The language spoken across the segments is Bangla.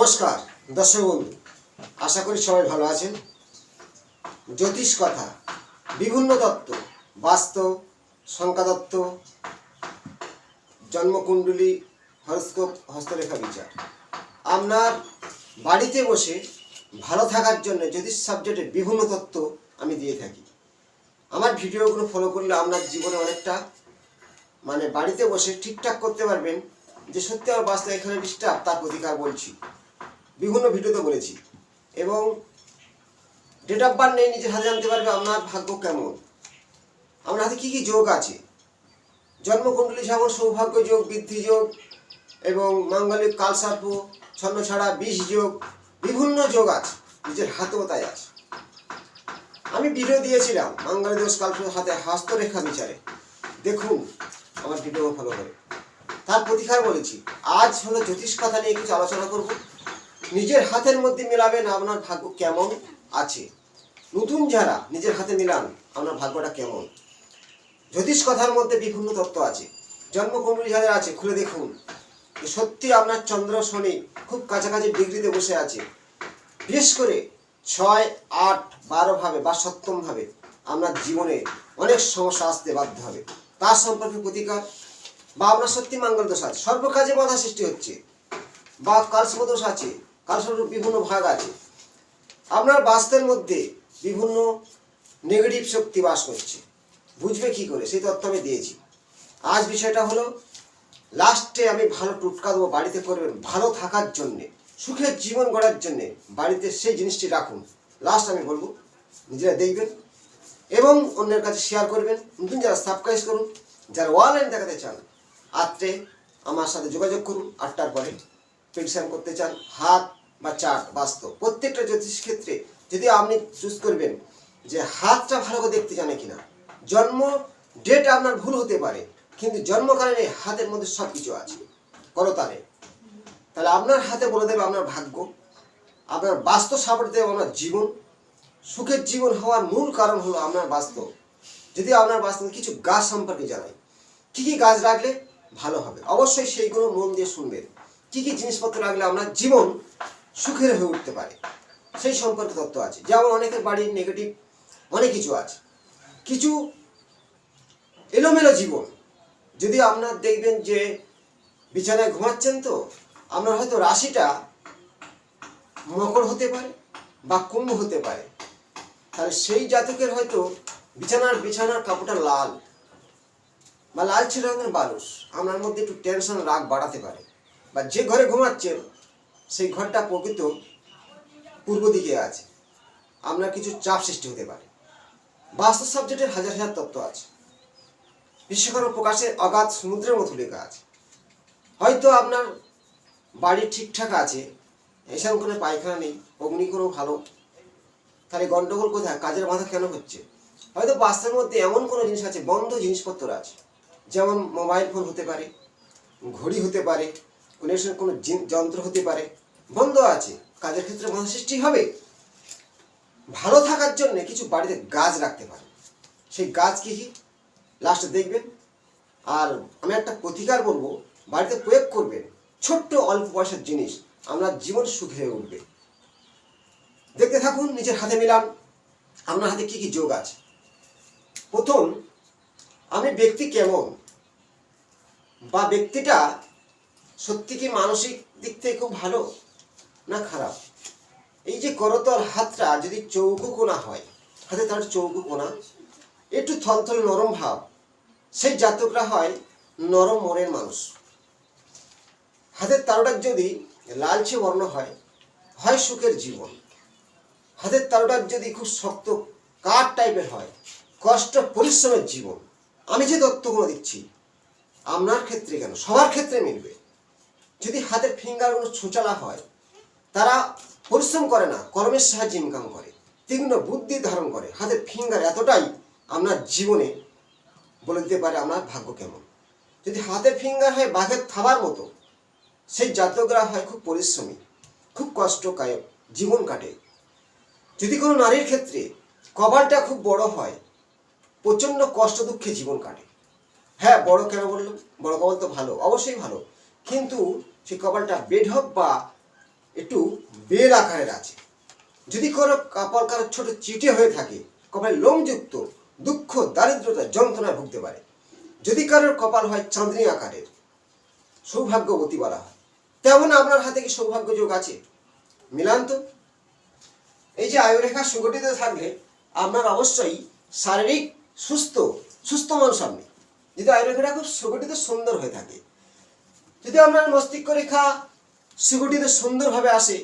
নমস্কার দর্শক বন্ধু, আশা করি সবাই ভালো আছেন। জ্যোতিষ কথা, বিভিন্ন তত্ত্ব, বাস্তব, সংখ্যাতত্ত্ব, জন্মকুণ্ডলী, হরস্কোপ, হস্তরেখা বিচার আপনার বাড়িতে বসে ভালো থাকার জন্য জ্যোতিষ সাবজেক্টের বিভিন্ন তত্ত্ব আমি দিয়ে থাকি। আমার ভিডিওগুলো ফলো করলে আপনার জীবনে অনেকটা বাড়িতে বসে ঠিকঠাক করতে পারবেন যে সত্যি আমার বাস্তব এখানে ডিস্টার্ব, তার প্রতিকার বলছি, বিভিন্ন ভিডিওতে বলেছি। এবং ডেট অফ বার্থ নেই, নিজের হাতে জানতে পারবে আপনার ভাগ্য কেমন, আপনার হাতে কী কী যোগ আছে। জন্মকুণ্ডলী যেমন সৌভাগ্য যোগ, বৃদ্ধি যোগ এবং মাঙ্গলিক কালসর্প, ছন্নছাড়া, বিষ যোগ, বিভিন্ন যোগ আছে, নিজের হাতেও তাই আছে। আমি ভিডিও দিয়েছিলাম মাঙ্গলিক দোষ কালসর্প হাতে হস্তরেখা বিচারে, দেখুন আমার ভিডিও ফলো করে, তার প্রতিকার বলেছি। আজ হলো জ্যোতিষ কথা নিয়ে কিছু আলোচনা করব। নিজের হাতের মধ্যে মেলাবেন আপনার ভাগ্য কেমন আছে। নতুন যারা নিজের হাতে মিলান আপনার ভাগ্যটা কেমন। জ্যোতিষ কথার মধ্যে বিভিন্ন তত্ত্ব আছে। জন্মকুণ্ডলী যাদের আছে খুলে দেখুন, সত্যি আপনার চন্দ্র শনি খুব কাছাকাছি ডিগ্রিতে বসে আছে। বিশেষ করে 6, 8, 12 ভাবে বা 7ম ভাবে আপনার জীবনে অনেক সমস্যা আসতে বাধ্য হবে, তার সম্পর্কে প্রতিকার। বা আপনার সত্যি মঙ্গল দোষ আছে, সর্বকাজে বাধা সৃষ্টি হচ্ছে, বা কালসর্প দোষ আছে, কালসর্পের বিভিন্ন ভাগ আছে। আপনার বাস্তের মধ্যে বিভিন্ন নেগেটিভ শক্তি বাস করছে, বুঝবে কি করে সেই তথ্য আমি দিয়েছি। আজ বিষয়টা হলো, লাস্টে আমি ভালো টোটকা দেবো, বাড়িতে করবেন ভালো থাকার জন্যে, সুখের জীবন গড়ার জন্যে বাড়িতে সেই জিনিসটি রাখুন। লাস্ট আমি বলবো, নিজেরা দেখবেন এবং অন্যের কাছে শেয়ার করবেন। নতুন যারা সাবস্ক্রাইব করুন, যারা অনলাইন দেখাতে চান আত্রে আমার সাথে যোগাযোগ করুন। 8টার পরে প্রেডিকশন করতে চান, হাত বা চার্ট বাস্তব প্রত্যেকটা জ্যোতিষ ক্ষেত্রে যদি আপনি চুজ করবেন যে হাতটা ভালো করে দেখতে জানে কিনা। জন্ম ডেট আপনার ভুল হতে পারে, কিন্তু জন্মকালীন এই হাতের মধ্যে সব কিছু আছে করতালে। তাহলে আপনার হাতে বলে দেবে আপনার ভাগ্য, আপনার বাস্তব সাপোর্ট দেবে আপনার জীবন। সুখের জীবন হওয়ার মূল কারণ হলো আপনার বাস্তব। যদি আপনার বাস্তব কিছু গাছ সম্পর্কে জানাই, কী কী গাছ রাখলে ভালো হবে, অবশ্যই সেইগুলো মন দিয়ে শুনবেন। কী কী জিনিসপত্র রাখলে আপনার জীবন সুখের হয়ে উঠতে পারে সেই সম্পর্কে তথ্য আছে। যেমন অনেকের বাড়ির নেগেটিভ অনেক কিছু আছে, কিছু এলোমেলো জীবন। যদি আপনার দেখবেন যে বিছানায় ঘুমাচ্ছেন, তো আপনার হয়তো রাশিটা মকর হতে পারে বা কুম্ভ হতে পারে, তাহলে সেই জাতকের হয়তো বিছানার কাপড়টা লাল বা লালচে রঙের বালুস আপনার মধ্যে একটু টেনশন, রাগ বাড়াতে পারে। বা যে ঘরে ঘুমাচ্ছেন সেই ঘরটা প্রকৃত পূর্ব দিকে আছে, আপনার কিছু চাপ সৃষ্টি হতে পারে। বাস্তব সাবজেক্টের হাজার হাজার তত্ত্ব আছে, বিশ্বকর্ম প্রকাশে অগাধ সমুদ্রের মতো লেখা আছে। হয়তো আপনার বাড়ি ঠিকঠাক আছে, এসব কোনো পায়খানা নেই, অগ্নি কোনো ভালো, তাহলে গন্ডগোল কোথায়, কাজের বাধা কেন হচ্ছে? হয়তো বাস্তের মধ্যে এমন কোনো জিনিস আছে, বন্ধ জিনিসপত্র আছে। যেমন মোবাইল ফোন হতে পারে, ঘড়ি হতে পারে, কোনো যন্ত্র হতে পারে, বন্ধ আছে, কাজের ক্ষেত্রে বাধা সৃষ্টি হবে। ভালো থাকার জন্য কিছু বাড়িতে গাছ রাখতে পারে, সেই গাছ কি লাস্টে দেখবেন। আর আমি একটা প্রতিকার বলবো, বাড়িতে প্রয়োগ করবেন, ছোট্ট অল্প পয়সার জিনিস, আপনার জীবন সুখ হয়ে উঠবে। দেখতে থাকুন, নিজের হাতে মিলান আপনার হাতে কি কি যোগ আছে। প্রথম, আমি ব্যক্তি কেমন, বা ব্যক্তিটা সত্যি কি মানসিক দিক থেকে খুব ভালো না খারাপ। এই যে করতল হাতটা যদি চৌকো কোণা হয়, হাতে তার চৌকো কোণা, একটু থলথল নরম ভাব, সেই জাতকরা হয় নরম মনের মানুষ। হাতের তালুটা যদি লালচে বর্ণ হয়, হয় সুখের জীবন। হাতের তালুটা যদি খুব শক্ত কাঠ টাইপের হয়, কষ্ট পরিশ্রমের জীবন। আমি যে তত্ত্বগুলো দিচ্ছি আপনার ক্ষেত্রে কেন, সবার ক্ষেত্রে মিলবে। যদি হাতের ফিঙ্গারগুলো ছোচালা হয়, তারা পরিশ্রম করে না, কর্মের সাহায্যে ইনকাম করে, তীক্ষ্ণ বুদ্ধি ধারণ করে। হাতের ফিঙ্গার এতটাই আপনার জীবনে বলে দিতে পারে আপনার ভাগ্য কেমন। যদি হাতের ফিঙ্গার হয় বাঘের থাবার মতো, সেই জাতকরা হয় খুব পরিশ্রমী, খুব কষ্টকায়ক জীবন কাটে। যদি কোনো নারীর ক্ষেত্রে কপালটা খুব বড় হয়, প্রচণ্ড কষ্ট দুঃখে জীবন কাটে। হ্যাঁ, বড় কেন বললাম, বড় কপাল তো ভালো, অবশ্যই ভালো, কিন্তু সেই কপালটা বেঢপ বা একটু বেল আকারের আছে। যদি কোনো কপাল কারো ছোট চিটে হয়ে থাকে, কপালে লোমযুক্ত, দুঃখ দারিদ্রতা যন্ত্রণায় ভুগতে পারে। যদি কারোর কপাল হয় চাঁদনি আকারের, সৌভাগ্যবতী বলা হয়। তেমন আপনার হাতে কি সৌভাগ্য যোগ আছে? মিলান তো। এই যে আয়ুরেখা সুগঠিত থাকলে আপনার অবশ্যই শারীরিক সুস্থ মানুষ আপনি, যদি আয়ুরেখাটা খুব সুগঠিত সুন্দর হয়ে থাকে। যদি আপনার মস্তিষ্ক রেখা সুগঠিত সুন্দরভাবে আসে,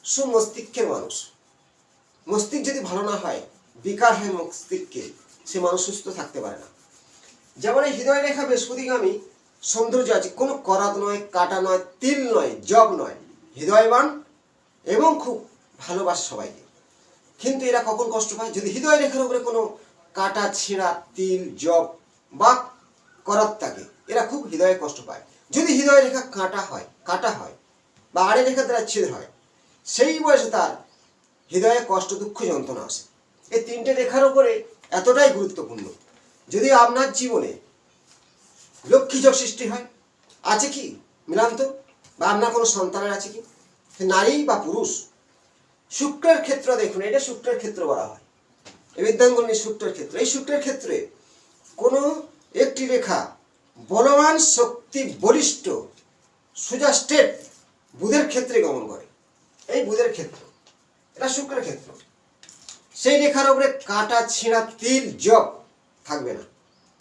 সুমস্তিষ্কের মানুষ। মস্তিষ্ক যদি ভালো না হয়, বিকার হয় মস্তিষ্কে, সে মানুষ সুস্থ থাকতে পারে না। যেমন এই হৃদয় রেখা বৃহস্পতিগামী সৌন্দর্য আছে, কোনো করাত নয়, কাটা নয়, তিল নয়, জব নয়, হৃদয়বান এবং খুব ভালোবাসে সবাইকে। কিন্তু এরা কখন কষ্ট পায়? যদি হৃদয় রেখার উপরে কোনো কাটা, ছেঁড়া, তিল, জব বা করাত থাকে, এরা খুব হৃদয়ে কষ্ট পায়। যদি হৃদয় রেখা কাটা হয় বা আড়ে রেখা দ্বারা ছেদ হয়, সেই বয়সে তার হৃদয়ে কষ্ট, দুঃখ, যন্ত্রণা আসে। এই তিনটে রেখার উপরে এতটাই গুরুত্বপূর্ণ। যদি আপনার জীবনে লক্ষ্মী যোগ সৃষ্টি হয়, আছে কি মিলান্ত? বা আপনার কোনো সন্তানের আছে কি, নারী বা পুরুষ? শুক্রের ক্ষেত্র দেখুন, এটা শুক্রের ক্ষেত্র বলা হয়, এই বিদ্যাঙ্গনী শুক্রের ক্ষেত্র। এই শুক্রের ক্ষেত্রে কোনো একটি রেখা বলবান, শক্তি, বলিষ্ঠ, সোজা স্টেট বুধের ক্ষেত্রে গমন করে। এই বুধের ক্ষেত্র, এটা শুক্রের ক্ষেত্র। সেই রেখার উপরে কাটা, ছেঁড়া, তিল, জব থাকবে না,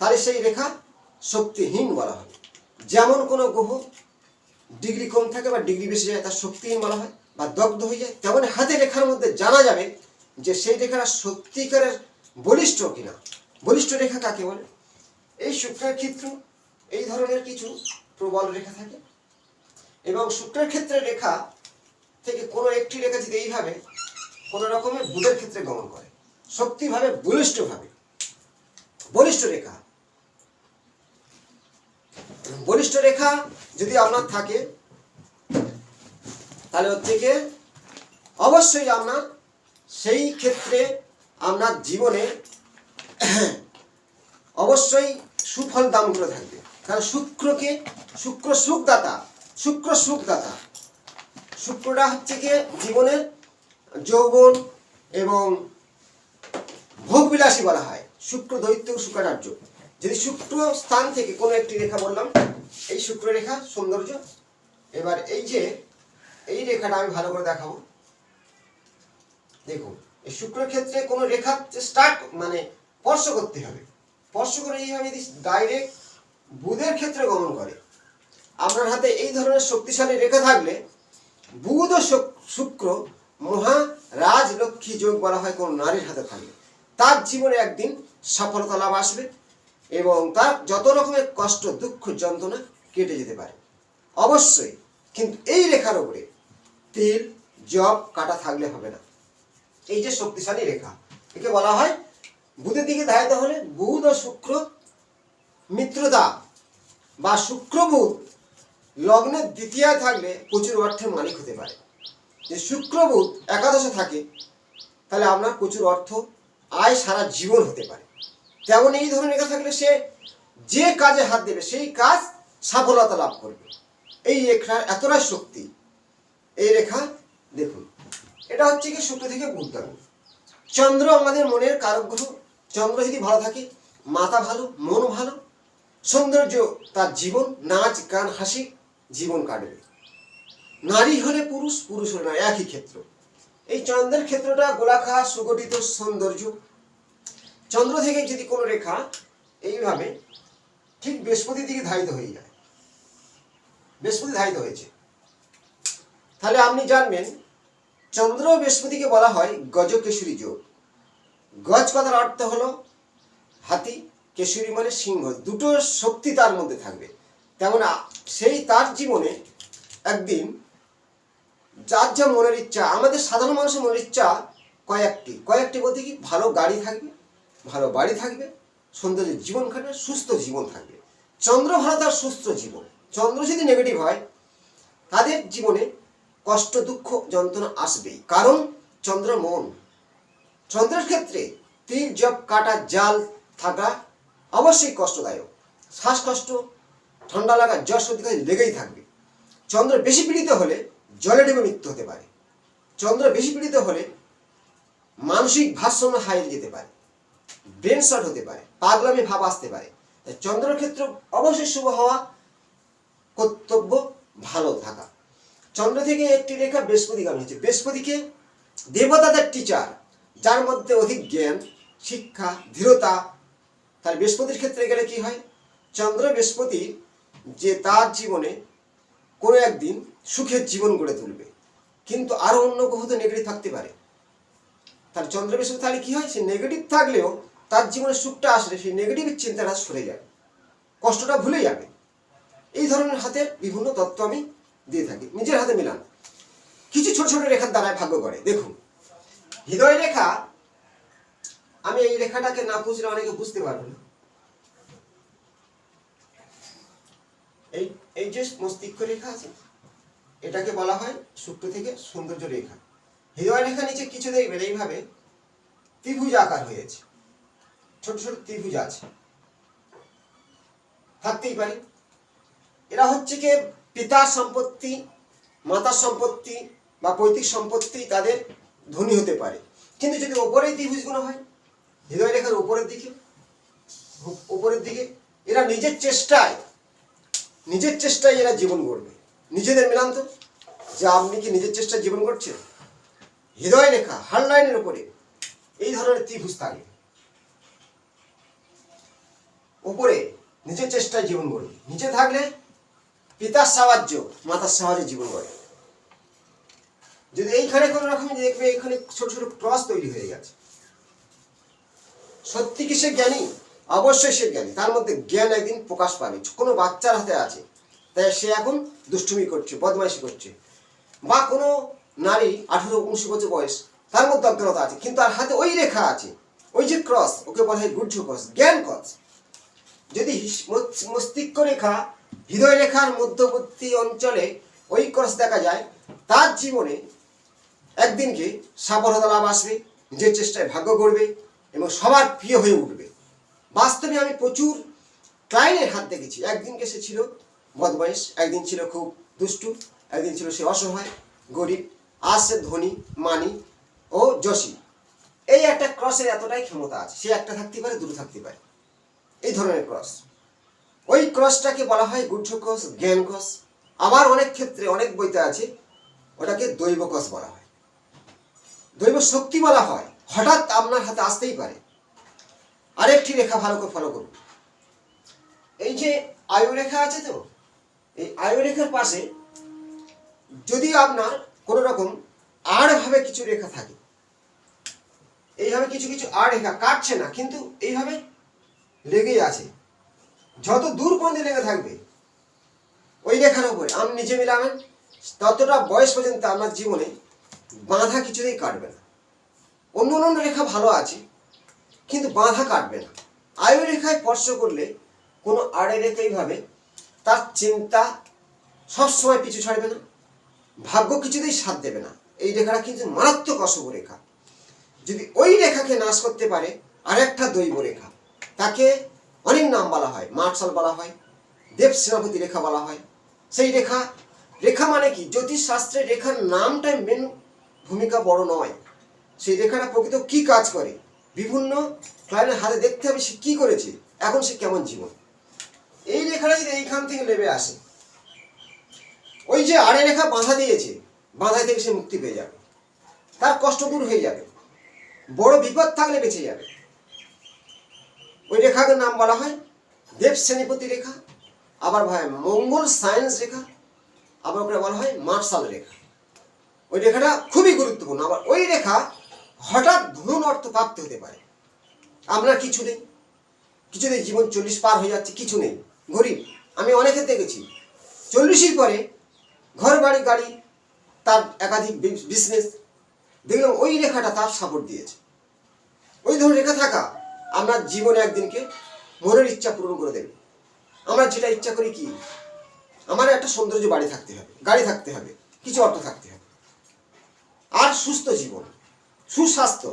তাহলে সেই রেখা শক্তিহীন বলা হয়। যেমন কোনো গ্রহ ডিগ্রি কম থাকে বা ডিগ্রি বেশি যায়, তার শক্তিহীন বলা হয় বা দগ্ধ হয়ে যায়। তেমন হাতের রেখার মধ্যে জানা যাবে যে সেই রেখাটা সত্যিকারের বলিষ্ঠ কিনা। বলিষ্ঠ রেখা কাকে বলে? এই শুক্রের ক্ষেত্র এই ধরনের কিছু প্রবল রেখা থাকে, এবং শুক্রের ক্ষেত্রে রেখা থেকে কোনো একটি রেখা যদি এইভাবে কোনো রকমের বুধের ক্ষেত্রে গমন করে, শক্তিভাবে, বলিষ্ঠ রেখা, বলিষ্ঠ রেখা যদি আপনার থাকে, তাহলে হচ্ছে গিয়ে অবশ্যই আপনার সেই ক্ষেত্রে আপনার জীবনে অবশ্যই সুফল দান করে থাকবে। কারণ শুক্র সুখদাতা, শুক্রটা হচ্ছে গিয়ে জীবনের যৌবন এবং ভোগবিলাসী বলা হয়। শুক্র দৈত্য, শুক্রাচার্য। যদি শুক্র স্থান থেকে কোনো একটি রেখা বললাম, এই শুক্র রেখা সৌন্দর্য। এবার এই যে এই রেখাটা আমি ভালো করে দেখাবো। দেখুন, এই শুক্রের ক্ষেত্রে কোনো রেখা স্টার্ট মানে স্পর্শ করতে হবে, স্পর্শ করে এইভাবে যদি ডাইরেক্ট বুধের ক্ষেত্রে গমন করে, আপনার হাতে এই ধরনের শক্তিশালী রেখা থাকলে বুধ ও শুক্র মহা রাজলক্ষ্মী যোগ বলা হয়। কোন নারীর হাতে থাকলে তার জীবনে একদিন সফলতা লাভ আসবে এবং তার যত রকমের কষ্ট, দুঃখ, যন্ত্রণা কেটে যেতে পারে অবশ্যই। কিন্তু এই রেখার উপরে তিল, জব, কাটা থাকলে হবে না। এই যে শক্তিশালী রেখা, একে বলা হয় বুধের দিকে ধাবিত হলে বুধ ও শুক্র মিত্রতা বা শুক্র বুধ লগ্নের দ্বিতীয়ায় থাকলে প্রচুর অর্থের মালিক হতে পারে। যে শুক্র বুধ একাদশে থাকে, তাহলে আপনার প্রচুর অর্থ আয় সারা জীবন হতে পারে। তেমন এই ধরনের রেখা থাকলে সে যে কাজে হাত দেবে সেই কাজ সফলতা লাভ করবে। এই রেখার এতটাই শক্তি। এই রেখা দেখুন, এটা হচ্ছে কি শুক্র থেকে বুধগামী। চন্দ্র আমাদের মনের কারক গ্রহ। চন্দ্র যদি ভালো থাকে, মাথা ভালো, মন ভালো, সৌন্দর্য, তার জীবন, নাচ, গান, হাসি, জীবন কাটবে। নারী হলে পুরুষ, পুরুষ হলে নারী, একই ক্ষেত্র। এই চন্দ্রের ক্ষেত্রটা গোলাকার, সুগঠিত, সৌন্দর্য। চন্দ্র থেকে যদি কোনো রেখা এইভাবে ঠিক বৃহস্পতির দিকে ধাবিত হয়ে যায়, বৃহস্পতি ধাবিত হয়েছে, তাহলে আপনি জানবেন চন্দ্র বৃহস্পতিকে বলা হয় গজকেশরী যোগ। গজ কথার অর্থ হলো হাতি, কেশরী মানে সিংহ, দুটো শক্তি তার মধ্যে থাকবে। তেমন সেই তার জীবনে একদিন যার যা মনের ইচ্ছা, আমাদের সাধারণ মানুষের মনের ইচ্ছা কয়েকটি বলতে কি, ভালো গাড়ি থাকবে, ভালো বাড়ি থাকবে, সৌন্দর্য জীবন কাটবে, সুস্থ জীবন থাকবে। চন্দ্র ভালো, তার সুস্থ জীবন। চন্দ্র যদি নেগেটিভ হয়, তাদের জীবনে কষ্ট, দুঃখ, যন্ত্রণা আসবেই। কারণ চন্দ্র মন। চন্দ্রের ক্ষেত্রে তীর, জব, কাটা, জাল থাকা অবশ্যই কষ্টদায়ক। শ্বাসকষ্ট, ঠান্ডা লাগা, জ্বর, সর্দি লেগেই থাকবে। চন্দ্র বেশি পীড়িত হলে জলে ডুবে মৃত্যু হতে পারে। চন্দ্র বেশি পীড়িত হলে মানসিক ভারসাম্য হারিয়ে যেতে পারে, ব্রেন শট হতে পারে, পাগলামি ভাব আসতে পারে। তাই চন্দ্রের ক্ষেত্রে অবশ্যই শুভ হওয়া কর্তব্য, ভালো থাকা। চন্দ্র থেকে একটি রেখা বৃহস্পতিগামী হচ্ছে। বৃহস্পতিকে দেবতাদের টিচার, যার মধ্যে অধিক জ্ঞান, শিক্ষা, দৃঢ়তা। তার বৃহস্পতির ক্ষেত্রে গেলে কি হয়, চন্দ্র বৃহস্পতি যে তার জীবনে কোনো একদিন সুখের জীবন গড়ে তুলবে, কিন্তু আরও অন্য গ্রহ তো নেগেটিভ থাকতে পারে। তাহলে চন্দ্র বৃহস্পতি তাহলে কি হয়, সে নেগেটিভ থাকলেও তার জীবনে সুখটা আসলে সেই নেগেটিভের চিন্তাটা সরে যাবে, কষ্টটা ভুলে যাবে। এই ধরনের হাতের বিভিন্ন তত্ত্ব আমি দিয়ে থাকি, নিজের হাতে মিলান। কিছু ছোট ছোট রেখার দ্বারায় ভাগ্য করে। দেখুন, হৃদয় রেখা, আমি এই রেখাটাকে না বুঝলে অনেকে বুঝতে পারবে না। এই যে মস্তিষ্ক রেখা আছে, এটাকে বলা হয় শুক্র থেকে সৌন্দর্য রেখা। হৃদয় রেখা নিচে কিছু দেখবেন এইভাবে ত্রিভুজ আকার হয়েছে, ছোট ছোট ত্রিভুজ আছে, থাকতেই পারে। এরা হচ্ছে কি পিতার সম্পত্তি, মাতার সম্পত্তি বা পৈতৃক সম্পত্তি, তাদের ধনী হতে পারে। কিন্তু যদি ওপরেই ত্রিভুজগুলো হয়, হৃদয় রেখার উপরের দিকে এরা নিজের চেষ্টায় এরা জীবন গড়বে। নিজেদের মিলান তো, যে আপনি কি নিজের চেষ্টায় জীবন গড়ছেন? হৃদয় রেখা হার্ড লাইনের উপরে এই ধরনের ত্রিভুজ থাকে, উপরে নিজের চেষ্টায় জীবন গড়বে। নিচে থাকলে পিতার সাহায্য, মাতার সাহায্যে জীবন গড়ে। যদি এইখানে কোনো রকম দেখবে এখানে ছোট ছোট ক্রস তৈরি হয়ে গেছে, সত্যি কি সে জ্ঞানী? অবশ্যই সে জ্ঞানী, তার মধ্যে জ্ঞান একদিন প্রকাশ পাবে। কোনো বাচ্চার হাতে আছে, তাই সে এখন দুষ্টুমি করছে, বদমাইশি করছে। বা কোনো নারী 18-19 বছর বয়স, তার মধ্যে অজ্ঞানতা আছে, কিন্তু তার হাতে ওই রেখা আছে, ওই যে ক্রস, ওকে বলা হয় গুহ্য ক্রস, জ্ঞান ক্রস। যদি মস্তিষ্ক রেখা হৃদয় রেখার মধ্যবর্তী অঞ্চলে ওই ক্রস দেখা যায়, তার জীবনে একদিনকে সাফল্যতা লাভ আসবে, নিজের চেষ্টায় ভাগ্য গড়বে এবং সবার প্রিয় হয়ে উঠবে। বাস্তবে আমি প্রচুর ক্লায়েন্টের হাত দেখেছি, একদিনকে সে ছিল বদমাইশ, একদিন ছিল খুব দুষ্টু, একদিন ছিল সে অসহায়, গরিব, আজ সে ধনী, মানি ও যশী। এই একটা ক্রসের এতটাই ক্ষমতা আছে, সে একটা থাকতে পারে, দুটো থাকতে পারে, এই ধরনের ক্রস। ওই ক্রসটাকে বলা হয় গুহ্য ক্রস, জ্ঞান ক্রস। আবার অনেক ক্ষেত্রে অনেক বইতে আছে ওটাকে দৈব ক্রস বলা হয়, দৈব শক্তি বলা হয়। হঠাৎ আপনার হাতে আসতেই পারে। আরেকটি রেখা ভালো করে ফলো করুন, এই যে আয়ু রেখা আছে, তো এই আয়ু রেখার পাশে যদি আপনার কোনো রকম আড়ভাবে কিছু রেখা থাকে, এইভাবে কিছু কিছু আড় রেখা কাটছে না, কিন্তু এইভাবে লেগেই আছে, যত দূর পর্যন্ত লেগে থাকবে ওই রেখার উপরে আপনি নিজে মিলাবেন, ততটা বয়স পর্যন্ত আপনার জীবনে বাঁধা কিছুতেই কাটবে না। অন্য অন্য রেখা ভালো আছে, কিন্তু বাঁধা কাটবে না। আয়ু রেখায় স্পর্শ করলে কোনো আড়ে রেখা এইভাবে তার চিন্তা সবসময় পিছু ছাড়বে না, ভাগ্য কিছুতেই সাথ দেবে না। এই রেখাটা কিন্তু মারাত্মক অশুভ রেখা। যদি ওই রেখাকে নাশ করতে পারে আরেকটা দৈব রেখা, তাকে অনেক নাম বলা হয়, মার্শাল বলা হয়, দেব সেনাপতি রেখা বলা হয়। সেই রেখা মানে কি, জ্যোতিষশাস্ত্রে রেখার নামটাই মেন ভূমিকা বড় নয়, সেই রেখাটা প্রকৃত কি কাজ করে, বিভিন্ন ক্লায়েন্টের হাতে দেখতে হবে সে কি করেছে, এখন সে কেমন জীবন। এই রেখাটা যদি এইখান থেকে নেমে আসে, ওই যে আড়ে রেখা বাঁধা দিয়েছে, বাঁধা থেকে সে মুক্তি পেয়ে যাবে, তার কষ্ট দূর হয়ে যাবে, বড় বিপদ থাকলে বেঁচে যাবে। ওই রেখাকে নাম বলা হয় দেব সেনাপতি রেখা, আবার বলা হয় মঙ্গল সায়েন্স রেখা, আবার ওকে বলা হয় মার্শাল রেখা। ওই রেখাটা খুবই গুরুত্বপূর্ণ। আবার ওই রেখা হঠাৎ ধন অর্থ প্রাপ্ত হতে পারে। আপনার কিছু নেই, কিছুতেই জীবন 40 পার হয়ে যাচ্ছে, কিছু নেই, গরিব। আমি অনেকে দেখেছি 40-এর পরে ঘর বাড়ি গাড়ি, তার একাধিক বিজনেস, দেখলাম ওই রেখাটা তার সাপোর্ট দিয়েছে। ওই ধরনের রেখা থাকা আপনার জীবনে একদিনকে মনের ইচ্ছা পূরণ করে দেবে। আমরা যেটা ইচ্ছা করি কি, আমার একটা সৌন্দর্য বাড়ি থাকতে হবে, গাড়ি থাকতে হবে, কিছু অর্থ থাকতে হবে, আর সুস্থ জীবন, সুস্বাস্থ্য।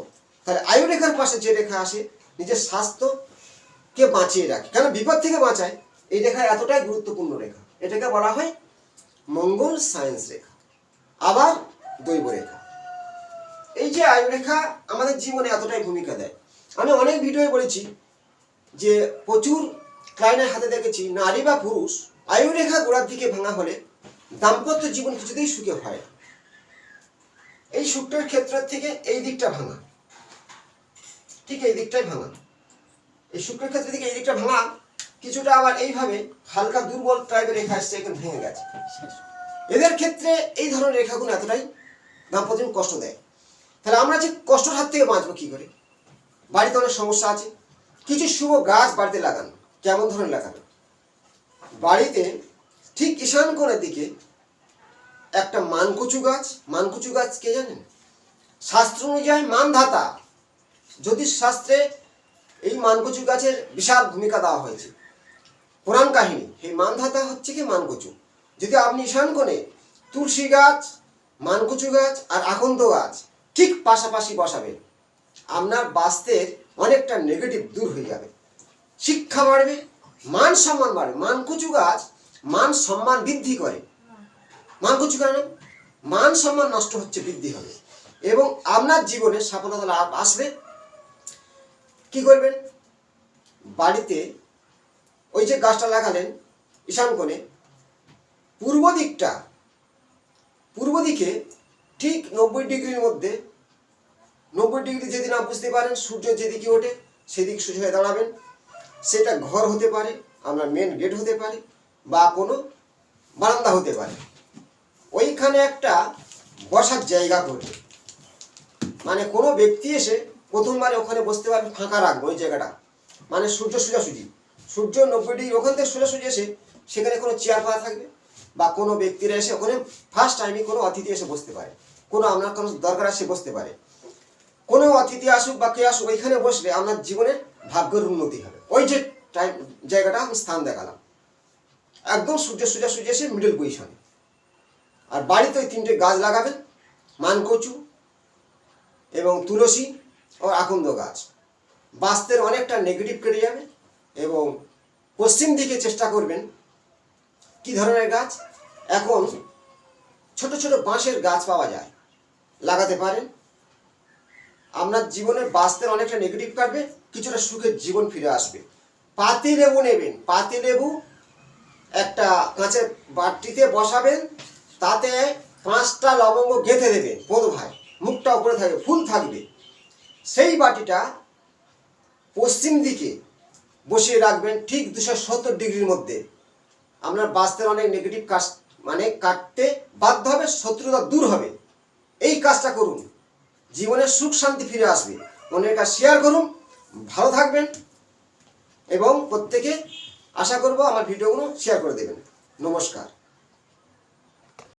তাহলে আয়ু রেখার পাশে যে রেখা আসে নিজের স্বাস্থ্যকে বাঁচিয়ে রাখে, কেন বিপদ থেকে বাঁচায়। এই রেখা এতটাই গুরুত্বপূর্ণ রেখা, এটাকে বলা হয় মঙ্গল সায়েন্স রেখা। আবার দৈব রেখা। এই যে আয়ু রেখা আমাদের জীবনে এতটাই ভূমিকা দেয়। আমি অনেক ভিডিওয়ে বলেছি যে প্রচুর ক্লায়েন্টের হাতে দেখেছি নারী বা পুরুষ আয়ু রেখা গোড়ার দিকে ভাঙা হলে দাম্পত্য জীবন কিছুতেই সুখে হয় না। এই শুক্রের ক্ষেত্রের থেকে এই দিকটা ভাঙা, ঠিক এই দিকটাই ভাঙা, এই শুক্রের ক্ষেত্র থেকে এই দিকটা ভাঙা, কিছুটা আবার এইভাবে হালকা দুর্বল টাইপের রেখা আসছে, এখানে ভেঙে গেছে। এদের ক্ষেত্রে এই ধরনের রেখাগুলো এতটাই দাম্পত্য জীবন কষ্ট দেয়। তাহলে আমরা যে কষ্টর হাত থেকে বাঁচবো কি করে? বাড়িতে অনেক সমস্যা আছে, কিছু শুভ গাছ বাড়িতে লাগানো। কেমন ধরনের লাগানো? বাড়িতে ঠিক ঈশান কোণের দিকে একটা মানকচু গাছ। মানকচু গাছ কে জানেন? শাস্ত্র অনুযায়ী মানধাতা, জ্যোতিষ শাস্ত্রে এই মানকচু গাছের বিশাল ভূমিকা দেওয়া হয়েছে। পুরাণ কাহিনী, এই মানধাতা হচ্ছে কি মানকচু। যদি আপনি ঈশান কোণে তুলসী গাছ, মানকচু গাছ আর আকন্দ গাছ ঠিক পাশাপাশি বসাবেন, আপনার বাস্তের অনেকটা নেগেটিভ দূর হয়ে যাবে, শিক্ষা বাড়বে, মান সম্মান বাড়বে। মানকচু গাছ মান সম্মান বৃদ্ধি করে। মানকচু কেন? মান সম্মান নষ্ট হচ্ছে, বৃদ্ধি হবে এবং আপনার জীবনে সফলতা লাভ আসবে। কি করবেন? বাড়িতে ওই যে গাছটা লাগালেন ঈশান কোণে, পূর্ব দিকে ঠিক 90 ডিগ্রির মধ্যে, 90 ডিগ্রি যদি না বুঝতে পারেন, সূর্য যেদিকে ওঠে সেদিকে সোজা হয়ে দাঁড়াবেন। সেটা ঘর হতে পারে, আপনার মেন গেট হতে পারে, বা কোনো বারান্দা হতে পারে। ওইখানে একটা বসার জায়গা করবে, মানে কোনো ব্যক্তি এসে প্রথমবারে ওখানে বসতে পারবে, ফাঁকা রাখবো ওই জায়গাটা, মানে সূর্য সোজাসুজি, সূর্য 90 ডিগ্রি ওখান থেকে সোজাসুজি এসে সেখানে কোনো চেয়ার পাতা থাকবে, বা কোনো ব্যক্তিরা এসে ওখানে ফার্স্ট টাইমে কোনো অতিথি এসে বসতে পারে, কোনো আপনার কোনো দরকার আসে বসতে পারে। কোনো অতিথি আসুক বা কে আসুক, ওইখানে বসলে আপনার জীবনের ভাগ্যের উন্নতি হবে। ওই যে টাইম জায়গাটা আমি স্থান দেখালাম, একদম সূর্য সোজাসুজি এসে মিডল পজিশনে। আর বাড়িতে ওই 3টে গাছ লাগাবেন, মানকচু এবং তুলসী ও আকন্দ গাছ। বাস্তের অনেকটা নেগেটিভ কেটে যাবে। এবং পশ্চিম দিকে চেষ্টা করবেন। কি ধরনের গাছ? এখন ছোট ছোট বাঁশের গাছ পাওয়া যায়, লাগাতে পারেন। আপনার জীবনের বাস্তের অনেকটা নেগেটিভ কাটবে, কিছুটা সুখের জীবন ফিরে আসবে। পাতি লেবু নেবেন, পাতি লেবু একটা কাঁচের বাটিতে বসাবেন, তাতে 5টা লবঙ্গ গেঁথে দেবেন, পদভায় মুখটা উপরে থাকবে, ফুল থাকবে। সেই বাটিটা পশ্চিম দিকে বসিয়ে রাখবেন, ঠিক 270 ডিগ্রির মধ্যে। আপনার বাস্তের অনেক নেগেটিভ কাজ মানে কাটতে বাধ্য হবে, শত্রুতা দূর হবে। এই কাজটা করুন, জীবনে সুখ শান্তি ফিরে আসবে। অন্যের কাছে শেয়ার করুন, ভালো থাকবেন এবং প্রত্যেকে আশা করব আমার ভিডিওগুলো শেয়ার করে দেবেন। নমস্কার।